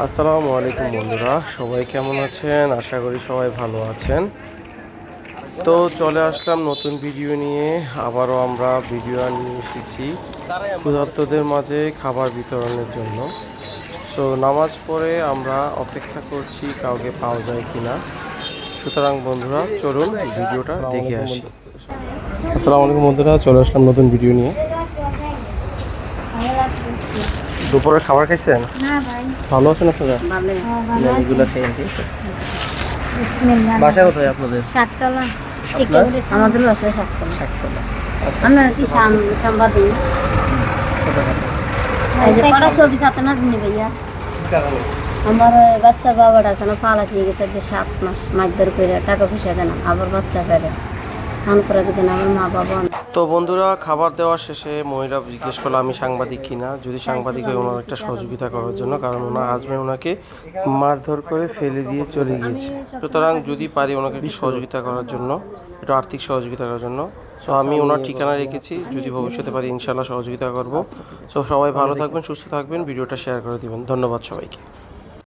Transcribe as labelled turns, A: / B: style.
A: আসসালামু আলাইকুম বন্ধুরা, সবাই কেমন আছেন? আশা করি সবাই ভালো আছেন। তো চলে আসলাম নতুন ভিডিও নিয়ে। আবারও আমরা ভিডিও নিয়ে এসেছি ক্ষুধার্তদের মাঝে খাবার বিতরণের জন্য। সো নামাজ পড়ে আমরা অপেক্ষা করছি কাউকে পাওয়া যায় কিনা। সুতরাং বন্ধুরা চলুন ভিডিওটা দেখে আসি। আসসালামু আলাইকুম বন্ধুরা, চলে আসলাম নতুন ভিডিও নিয়ে। দুপুরের খাবার খাইছেন?
B: না ভাই,
A: ভালো আছেন আপনারা?
B: ভালো আছি।
A: এগুলো খেয়ে ঠিক আছে।
B: বিসমিল্লাহ।
A: বাসা কোথায় আপনাদের?
B: সাততলা।
A: আপনার?
B: আমাদের বাসা সাততলা।
A: শাকতলা। আচ্ছা,
B: আপনার কি সাংবাদিক? এই যে কটা ছবি সাথে না দিনি ভাইয়া। আমার বাচ্চা বাবাটা আছে না, পালা দিয়ে গেছে যে 7 মাস মারধর করে টাকা পয়সা দেন, আবার বাচ্চা ফেরে ধান করে দিন আমার মা বাবা।
A: তো বন্ধুরা, খাবার দেওয়া শেষে মহিলা জিজ্ঞেস করলো আমি সাংবাদিক কিনা, যদি সাংবাদিক হয় ওনার একটা সহযোগিতা করার জন্য, কারণ ওনার হাজব্যান্ড ওনাকে মারধর করে ফেলে দিয়ে চলে গিয়েছে। সুতরাং যদি পারি ওনাকে একটু সহযোগিতা করার জন্য, একটু আর্থিক সহযোগিতা করার জন্য। সো আমি ওনার ঠিকানা রেখেছি, যদি ভবিষ্যতে পারি ইনশাল্লাহ সহযোগিতা করব। সো সবাই ভালো থাকবেন, সুস্থ থাকবেন, ভিডিওটা শেয়ার করে দিবেন। ধন্যবাদ সবাইকে।